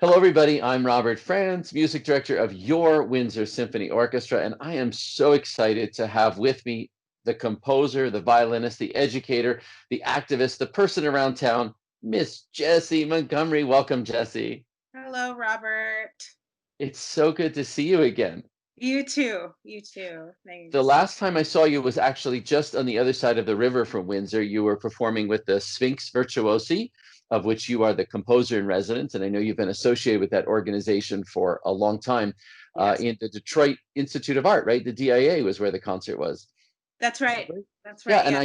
Hello, everybody. I'm Robert Franz, music director of your Windsor Symphony Orchestra, and I am so excited to have with me the composer, the violinist, the educator, the activist, the person around town, Miss Jessie Montgomery. Welcome, Jessie. Hello, Robert. It's so good to see you again. You too. You too. The Thanks. last time I saw you was actually just on the other side of the river from Windsor. You were performing with the Sphinx Virtuosi, of which you are the composer in residence. And I know you've been associated with that organization for a long time Yes, in the Detroit Institute of Art, right? The DIA was where the concert was. that's Is that right. right? That's Yeah, right. and Yeah.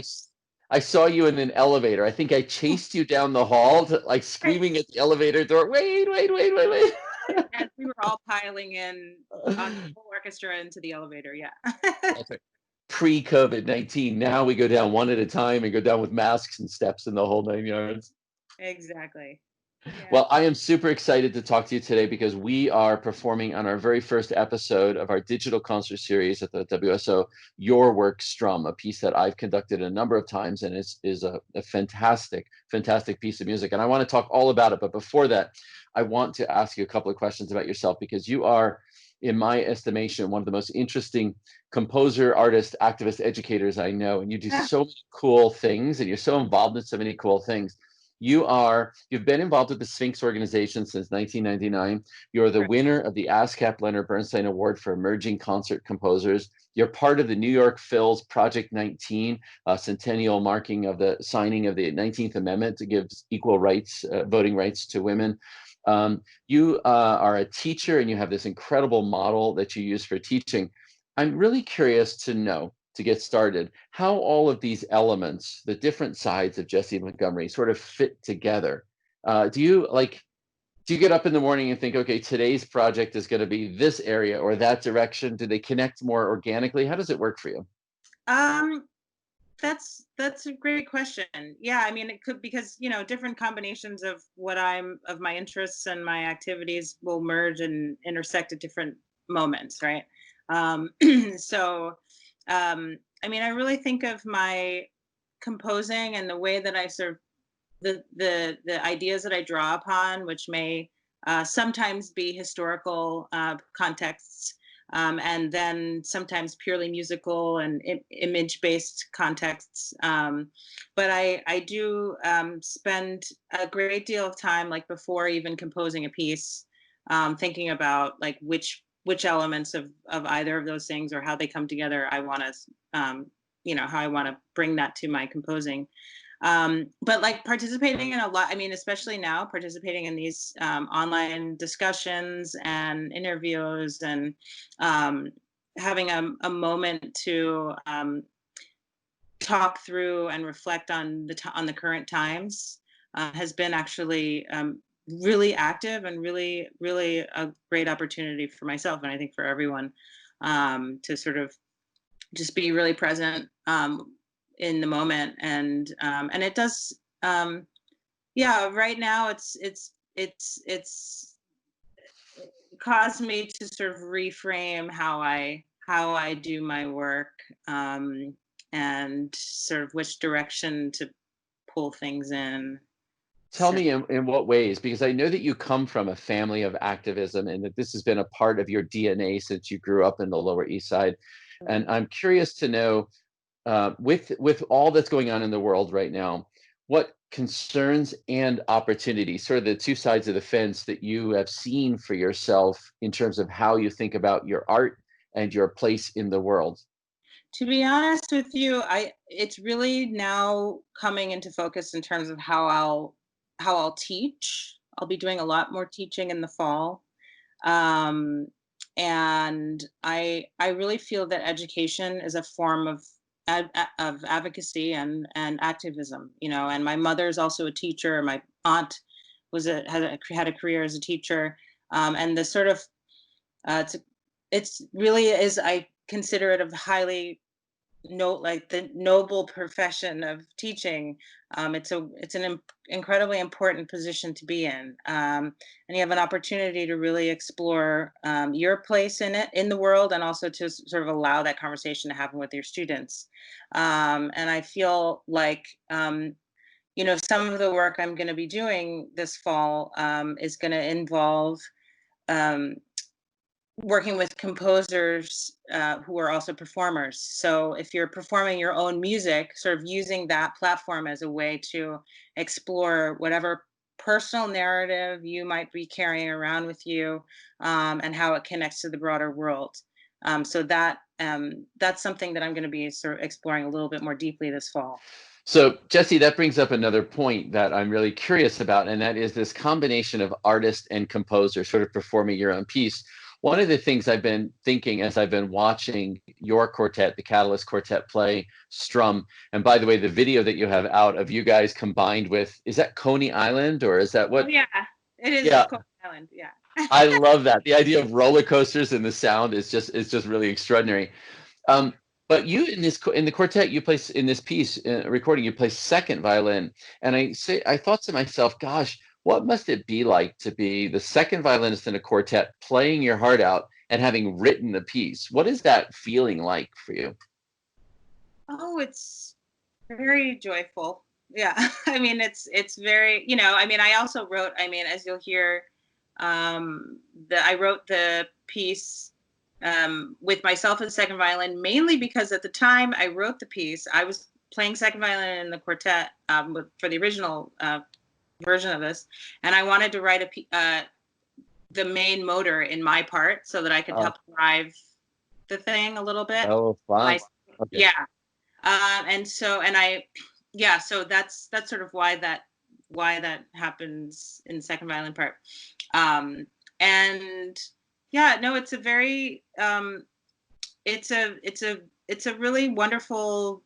I saw you in an elevator. I think I chased you down the hall, like Right. screaming at the elevator door, wait, wait, wait, wait, wait. As we were all piling in on the whole orchestra into the elevator. Yeah. That's right. Pre-COVID-19. Now we go down one at a time and go down with masks and steps and the whole nine yards. Exactly. Yeah. Well, I am super excited to talk to you today because we are performing on our very first episode of our digital concert series at the WSO, Your Work Strum, a piece that I've conducted a number of times and is a fantastic, fantastic piece of music. And I want to talk all about it. But before that, I want to ask you a couple of questions about yourself because you are, in my estimation, one of the most interesting composer, artist, activist, educators I know. And you do so many cool things and you're so involved in so many cool things. You've been involved with the Sphinx organization since 1999. You're the Right. winner of the ASCAP Leonard Bernstein Award for Emerging Concert Composers. You're part of the New York Phil's Project 19, centennial marking of the signing of the 19th Amendment to give equal rights, voting rights to women. You are a teacher and you have this incredible model that you use for teaching. I'm really curious to know, to get started, how all of these elements, the different sides of Jessie Montgomery, sort of fit together. Do you get up in the morning and think, okay, today's project is going to be this area or that direction? Do they connect more organically? How does it work for you? Um, that's a great question. Yeah, I mean it could because different combinations of my interests and my activities will merge and intersect at different moments, right? Um, so I mean I really think of my composing and the way that I sort of the ideas that I draw upon, which may sometimes be historical contexts, and then sometimes purely musical and image-based contexts. But I do spend a great deal of time, like before even composing a piece, thinking about like which elements of either of those things or how they come together. I want to, how I want to bring that to my composing. But like participating in a lot, I mean, especially now, participating in these online discussions and interviews and um, having a moment to talk through and reflect on on the current times has been actually really active and really a great opportunity for myself and I think for everyone to sort of just be really present in the moment and it does yeah right now it's caused me to sort of reframe how I do my work and sort of which direction to pull things in. Tell So me in what ways, because I know that you come from a family of activism and that this has been a part of your DNA since you grew up in the Lower East Side. And I'm curious to know, with all that's going on in the world right now, what concerns and opportunities, sort of the two sides of the fence that you have seen for yourself in terms of how you think about your art and your place in the world. to be honest with you, it's really now coming into focus in terms of how I'll teach. I'll be doing a lot more teaching in the fall. Um, and I really feel that education is a form of of advocacy and activism, and my mother's also a teacher. My aunt had a career as a teacher, and the sort of it's really is I consider it a highly like the noble profession of teaching. It's an incredibly important position to be in, and you have an opportunity to really explore your place in it in the world, and also to sort of allow that conversation to happen with your students. And I feel like some of the work I'm going to be doing this fall is going to involve um, working with composers who are also performers. So if you're performing your own music, sort of using that platform as a way to explore whatever personal narrative you might be carrying around with you, and how it connects to the broader world. So that's something that I'm going to be sort of exploring a little bit more deeply this fall. So, Jesse, that brings up another point that I'm really curious about, and that is this combination of artist and composer sort of performing your own piece. One of the things I've been thinking as I've been watching your quartet, the Catalyst Quartet, play Strum, and by the way, the video that you have out of you guys combined with, is that Coney Island or is that Oh what? yeah, it is Yeah, Coney Island. Yeah. I love that. The idea of roller coasters and the sound is just really extraordinary. Um, but you in the quartet you play in this piece recording you play second violin, and I thought to myself, gosh, what must it be like to be the second violinist in a quartet playing your heart out and having written the piece? What is that feeling like for you? Oh, it's very joyful. Yeah. I mean, it's very, I mean, I also wrote, I mean, as you'll hear, I wrote the piece with myself as second violin, mainly because at the time I wrote the piece, I was playing second violin in the quartet for the original version of this, and I wanted to write the main motor in my part so that I could Oh, help drive the thing a little bit. oh, fun. My, Okay. yeah, and so and I yeah, so that's sort of why that happens in the second violin part. And yeah, no, it's a very it's a really wonderful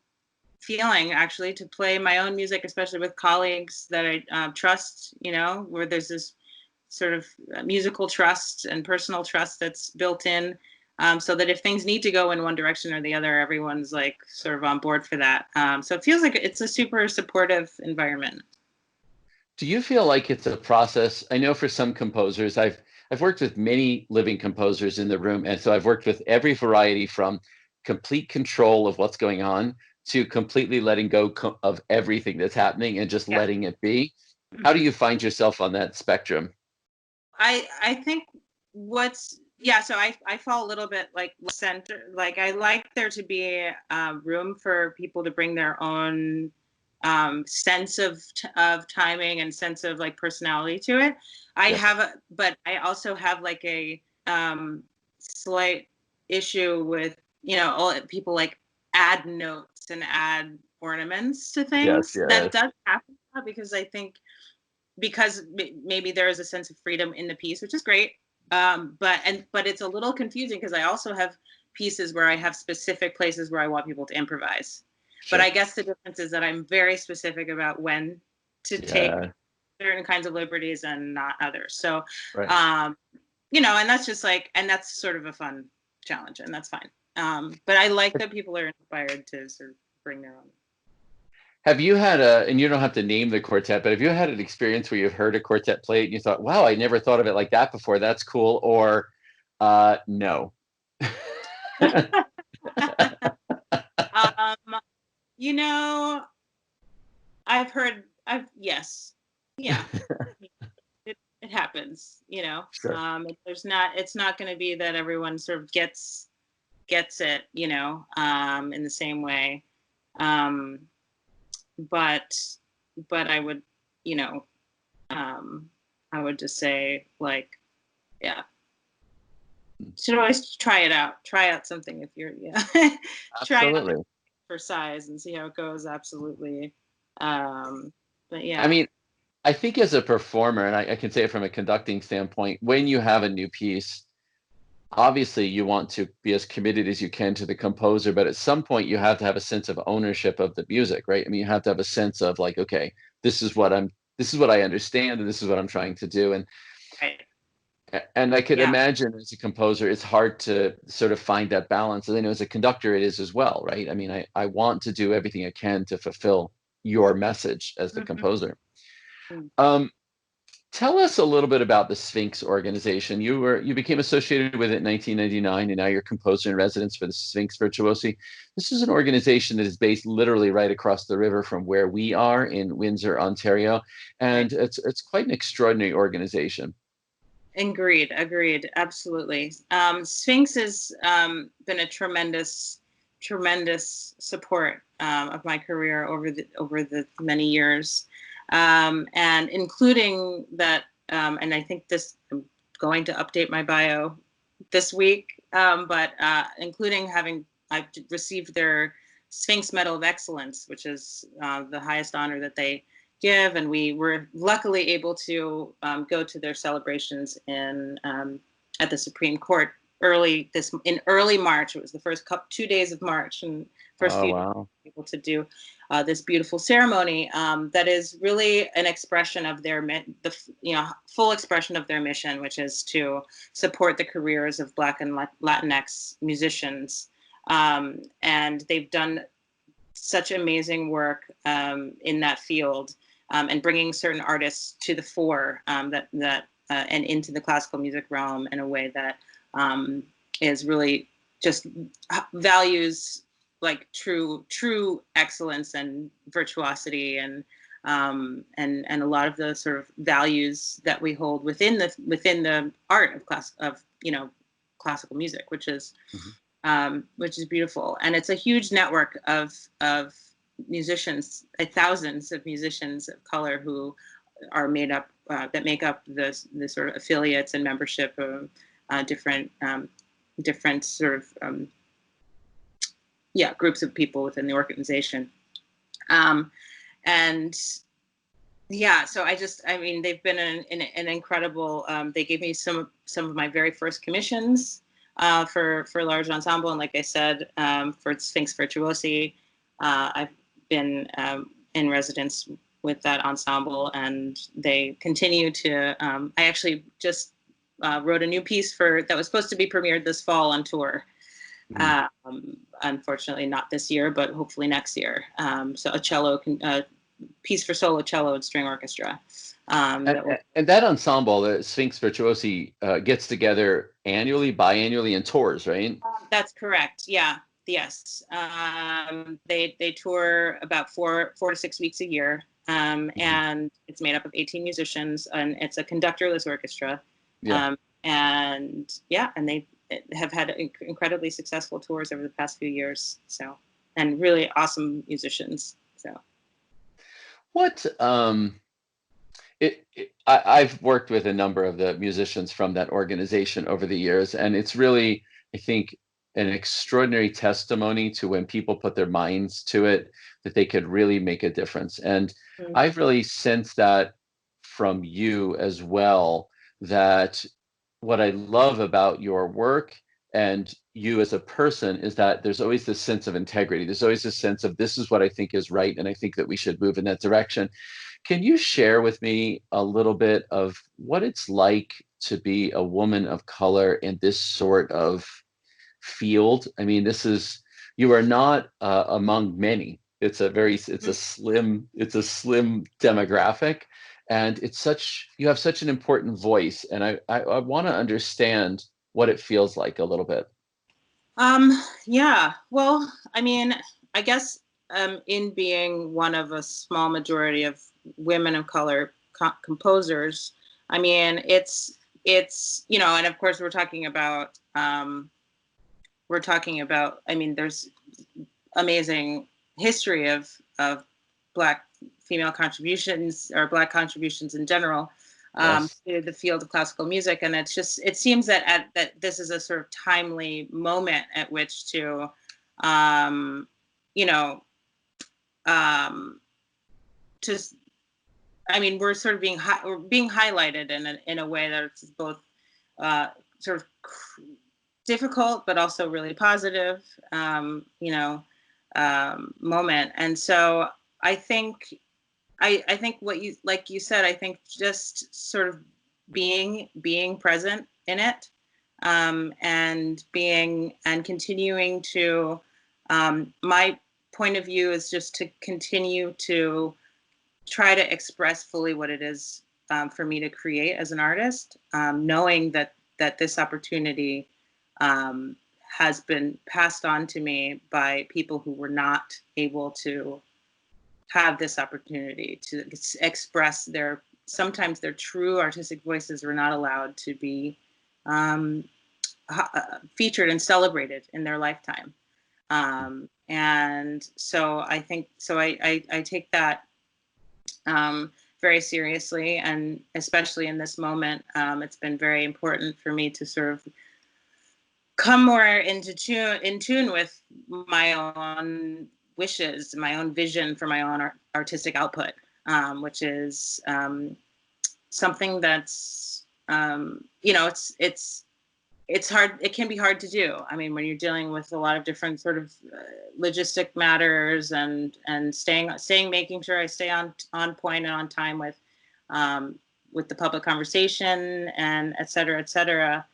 feeling actually to play my own music, especially with colleagues that I trust, where there's this sort of musical trust and personal trust that's built in, so that if things need to go in one direction or the other, everyone's like sort of on board for that. So it feels like it's a super supportive environment. Do you feel like it's a process? I know for some composers, I've worked with many living composers in the room, and so I've worked with every variety from complete control of what's going on to completely letting go of everything that's happening and just Yeah. letting it be. How do Mhm. you find yourself on that spectrum? I think what's yeah, so I fall a little bit like center. Like I like there to be room for people to bring their own sense of timing and sense of like personality to it. Yeah. But I also have like a slight issue with all people like add notes and add ornaments to Yes. things. That Yes. does happen because I think because maybe there is a sense of freedom in the piece, which is great. But it's a little confusing because I also have pieces where I have specific places where I want people to improvise. But Sure. I guess the difference is that I'm very specific about when to take Yeah. certain kinds of liberties and not others. So, Right. um, and that's just like, and that's sort of a fun challenge, and that's fine. But I like that people are inspired to sort of bring their own. Have you had and you don't have to name the quartet, but have you had an experience where you've heard a quartet play and you thought, wow, I never thought of it like that before. That's cool. Or no. um, you know, yes, yeah, it happens, Sure. it's not going to be that everyone sort of gets it, in the same way. Um, but, but I would, you know, um, I would just say like, yeah, should always try out something if you're, yeah, try out Absolutely. for size and see how it goes. Absolutely. Um, but I yeah. mean, I think as a performer, and I can say it from a conducting standpoint, when you have a new piece, obviously you want to be as committed as you can to the composer, but at some point you have to have a sense of ownership of the music, right? I mean, you have to have a sense of like, okay, this is what I understand, and this is what I'm trying to do. Right. And I could Yeah. imagine as a composer, it's hard to sort of find that balance. And I know as a conductor, it is as well, right? I mean, I want to do everything I can to fulfill your message as the Mhm. composer. Mm. Um, Tell us a little bit about the Sphinx organization. You became associated with it in 1999, and now you're composer in residence for the Sphinx Virtuosi. This is an organization that is based literally right across the river from where we are in Windsor, Ontario, Right. and it's quite an extraordinary organization. Agreed, absolutely. Sphinx has been a tremendous support of my career over the many years, and including that. And I think this, I'm going to update my bio this week, but including having I've received their Sphinx Medal of Excellence, which is the highest honor that they give, and we were luckily able to go to their celebrations in at the Supreme Court in early March. It was the first 2 days of March, and first Oh, few days wow. able to do this beautiful ceremony that is really an expression of full expression of their mission, which is to support the careers of Black and Latinx musicians, and they've done such amazing work in that field, and bringing certain artists to the fore, and into the classical music realm in a way that is really just values like true excellence and virtuosity, and a lot of the sort of values that we hold within the art of classical music, Mhm. which is beautiful. And it's a huge network of musicians, thousands of musicians of color who are made up that make up the sort of affiliates and membership of different sort of groups of people within the organization. And so I mean, they've been an incredible. They gave me some of my very first commissions for large ensemble, and like I said, for Sphinx Virtuosi, I've been in residence with that ensemble, and they continue to. I actually just wrote a new piece that was supposed to be premiered this fall on tour. Mhm. Unfortunately, not this year, but hopefully next year. So a piece for solo cello and string orchestra. And, That will, and that ensemble, the Sphinx Virtuosi, gets together annually, biannually, and tours, right? that's correct. Yeah. Yes. They tour about 4 to 6 weeks a year, Mhm. and it's made up of 18 musicians, and it's a conductorless orchestra. Yeah. And yeah, and they have had incredibly successful tours over the past few years. So, and really awesome musicians. So. What I've worked with a number of the musicians from that organization over the years, and it's really, I think, an extraordinary testimony to when people put their minds to it, that they could really make a difference. And Mm. I've really sensed that from you as well, that what I love about your work and you as a person is that there's always this sense of integrity. There's always this sense of this is what I think is right, and I think that we should move in that direction. Can you share with me a little bit of what it's like to be a woman of color in this sort of field? I mean, you are not among many. It's a slim demographic, and you have such an important voice, and I want to understand what it feels like a little bit. Yeah. Well, I mean, I guess in being one of a small majority of women of color composers, I mean, it's and of course we're talking about. I mean, there's amazing history of Black female contributions or Black contributions in general Yes. to the field of classical music, and it seems that this is a sort of timely moment at which to, um, you know, um, just I mean, we're being highlighted in a way that's both uh, sort of difficult but also really positive, moment. And so I think I think what you like you said, I think just sort of being present in it, and continuing to, my point of view is just to continue to try to express fully what it is for me to create as an artist, knowing that this opportunity has been passed on to me by people who were not able to have this opportunity to express sometimes their true artistic voices were not allowed to be featured and celebrated in their lifetime. And so I think, so I take that very seriously, and especially in this moment, it's been very important for me to sort of come more in tune with my own wishes, my own vision for my own artistic output, which is something that's, it's hard. It can be hard to do. I mean, when you're dealing with a lot of different sort of logistic matters and making sure I stay on point and on time with the public conversation and et cetera, et cetera.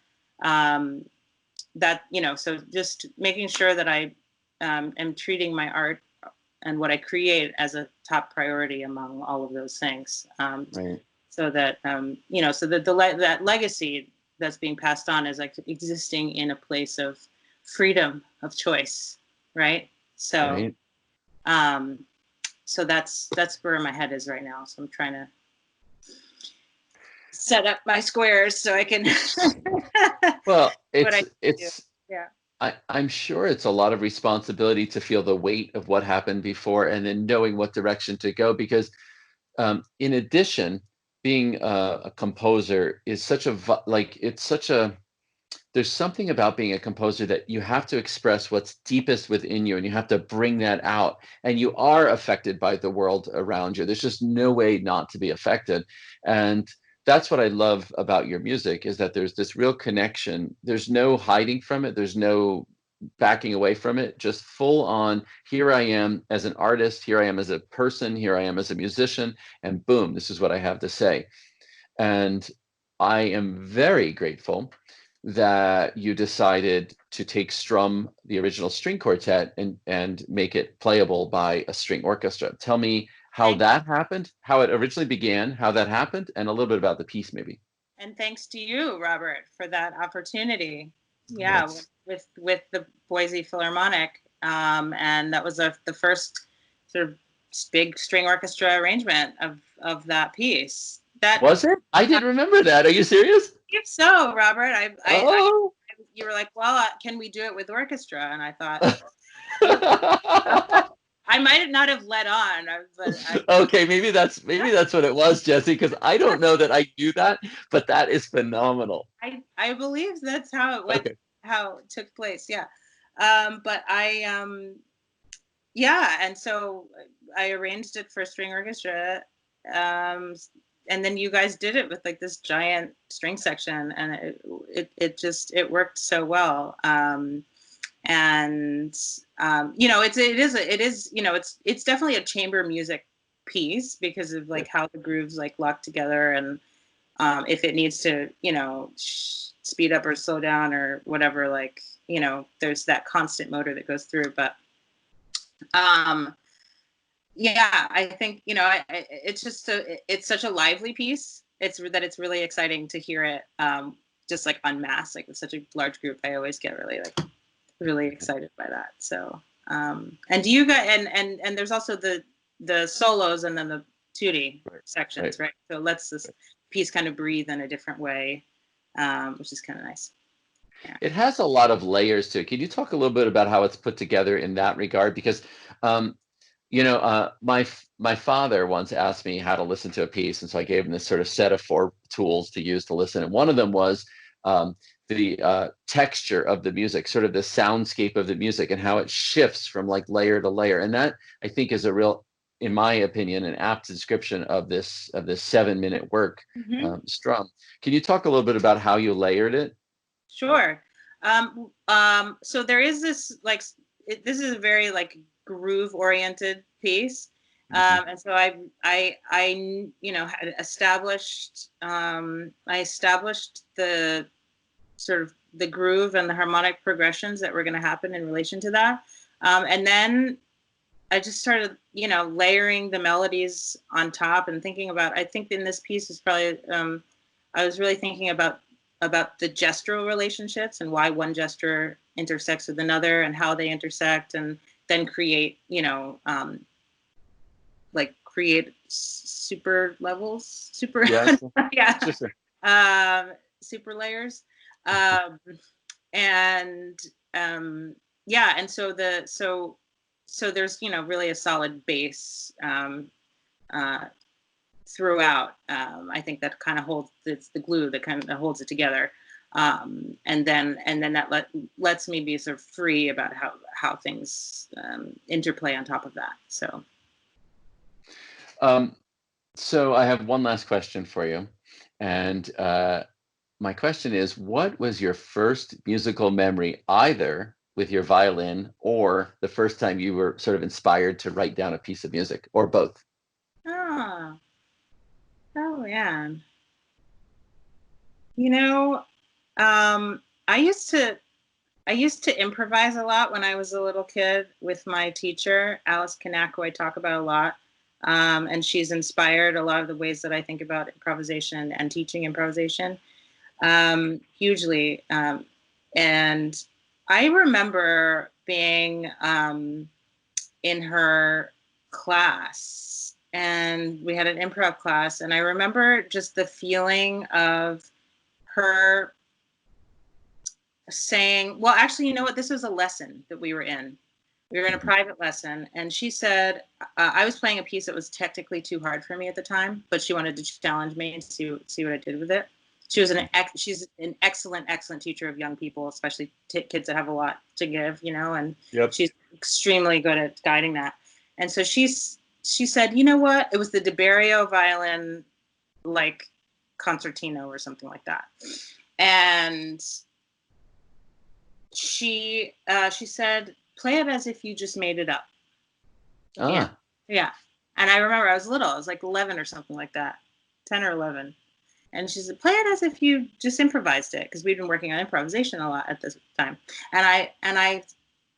That, so just making sure that I am treating my art and what I create as a top priority among all of those things. Right. So that, so that that legacy that's being passed on is like existing in a place of freedom of choice, right? So, right. So that's where my head is right now. So I'm trying to set up my squares so I can. Well, it's yeah. I'm sure it's a lot of responsibility to feel the weight of what happened before, and then knowing what direction to go. Because in addition, being a composer is such a there's something about being a composer that you have to express what's deepest within you, and you have to bring that out, and you are affected by the world around you. There's just no way not to be affected. And that's what I love about your music, is that there's this real connection. There's no hiding from it. There's no backing away from it. Just full on, here I am as an artist, here I am as a person, here I am as a musician, and boom, this is what I have to say. And I am very grateful that you decided to take Strum, the original string quartet, and make it playable by a string orchestra. Tell me how that happened, how it originally began, how that happened, and a little bit about the piece, maybe. And thanks to you, Robert, for that opportunity. Yeah, yes. with the Boise Philharmonic, and that was the first sort of big string orchestra arrangement of that piece. That was it? I didn't remember that. Are you serious? If so, Robert, you were like, well, can we do it with orchestra? And I thought, I might not have let on. Okay, maybe that's what it was, Jessie, because I don't know that I knew that, but that is phenomenal. I believe that's how it went, how it took place. Yeah. But yeah, and so I arranged it for string orchestra. And then you guys did it with like this giant string section, and it worked so well. It's definitely a chamber music piece because of like how the grooves like lock together, and if it needs to, speed up or slow down or whatever, like, there's that constant motor that goes through. But yeah, I think, it's just it's such a lively piece. It's really exciting to hear it just like en masse, like with such a large group. I always get really excited by that. So and do you guys, and there's also the solos and then the tutti sections, right? So it lets this piece kind of breathe in a different way, which is kind of nice. Yeah. It has a lot of layers to it. Can you talk a little bit about how it's put together in that regard? Because my father once asked me how to listen to a piece, and so I gave him this sort of set of 4 tools to use to listen. And one of them was the texture of the music, sort of the soundscape of the music, and how it shifts from like layer to layer. And that, I think, is a real, in my opinion, an apt description of this 7-minute work, Strum. Can you talk a little bit about how you layered it? Sure. So there is this like this is a very like groove oriented piece, and so I had established the sort of the groove and the harmonic progressions that were going to happen in relation to that, and then I just started, layering the melodies on top and thinking about, I think in this piece is probably, I was really thinking about the gestural relationships and why one gesture intersects with another and how they intersect, and then create, like create super levels, super, Yes. yeah, Sure, sure. super layers. Um, and yeah, and so there's really a solid base uh, throughout. I think that kind of holds, it's the glue that kind of holds it together. And then that lets me be sort of free about how things interplay on top of that. So Um, so I have one last question for you, and my question is, what was your first musical memory, either with your violin or the first time you were sort of inspired to write down a piece of music, or both? oh man, you know, um, I used to I used to improvise a lot when I was a little kid with my teacher, Alice Kanak, who I talk about a lot. And she's inspired a lot of the ways that I think about improvisation and teaching improvisation, hugely. And I remember being in her class, and we had an improv class, and I remember just the feeling of her saying, well, actually, you know what? This was a lesson that we were in. We were in a private lesson, and she said, I was playing a piece that was technically too hard for me at the time, but she wanted to challenge me and see what I did with it. She's an excellent teacher of young people, especially kids that have a lot to give, and Yep. she's extremely good at guiding that. And so she said, you know what? It was the DeBarrio violin, like concertino or something like that. And she said, play it as if you just made it up. Yeah. Ah, Yeah. And I remember I was little. I was like 11 or something like that, 10 or 11. And she said, play it as if you just improvised it, because we'd been working on improvisation a lot at this time. And I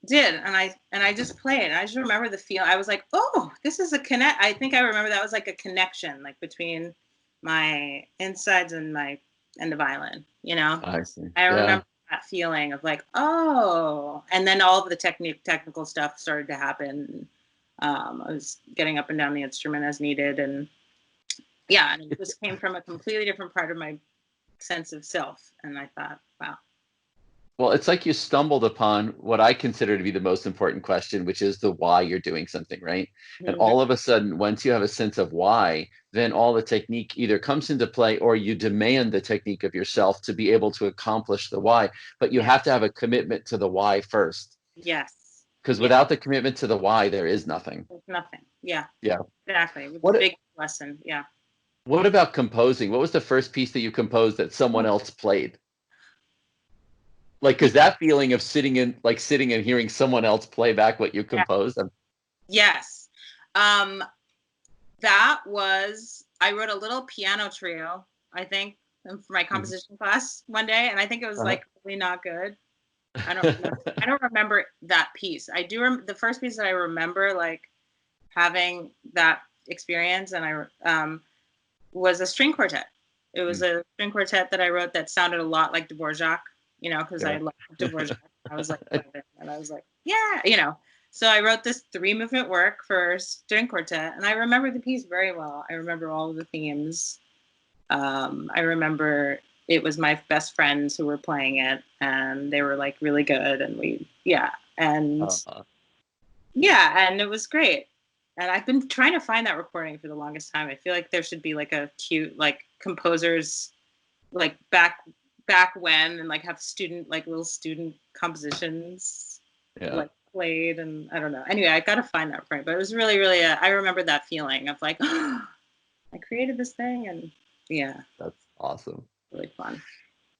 did, and I just played. And I just remember the feel. I was like, oh, this is a connect. I think I remember that was like a connection, like between my insides and the violin. I see. I Yeah. remember that feeling of like, oh, and then all of the technical stuff started to happen. I was getting up and down the instrument as needed, and yeah, and it just came from a completely different part of my sense of self. And I thought, wow. Well, it's like you stumbled upon what I consider to be the most important question, which is the why you're doing something, right? And Mhm. all of a sudden, once you have a sense of why, then all the technique either comes into play, or you demand the technique of yourself to be able to accomplish the why. But you Yeah. have to have a commitment to the why first, Yes. because Yeah. without the commitment to the why, there is nothing. There's nothing. Yeah. Yeah. Exactly. With the What big lesson. Yeah. what about composing? What was the first piece that you composed that someone else played? Like, because that feeling of sitting and hearing someone else play back what you Yeah. composed. Yes. That was, I wrote a little piano trio, I think, for my Mhm. composition class one day, and I think it was Uh-huh. like really not good. I don't remember that piece. I do the first piece that I remember like having that experience, and I was a string quartet. It was Mm, a string quartet that I wrote that sounded a lot like Dvorak, because I yeah. loved Dvorak. I was like 11, and I was like, yeah. So I wrote this 3-movement work for string quartet, and I remember the piece very well. I remember all of the themes. I remember it was my best friends who were playing it, and they were like really good, and and Uh, and it was great. And I've been trying to find that recording for the longest time. I feel like there should be like a cute like composers like back when, and like have little student compositions yeah, like played, and I don't know. Anyway, I got to find that recording, but it was really really I remember that feeling of like I created this thing, and yeah, that's awesome. really fun.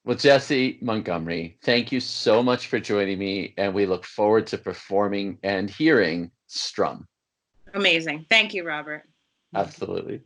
Well, Jessie Montgomery, thank you so much for joining me, and we look forward to performing and hearing Strum. Amazing. Thank you, Robert. Absolutely.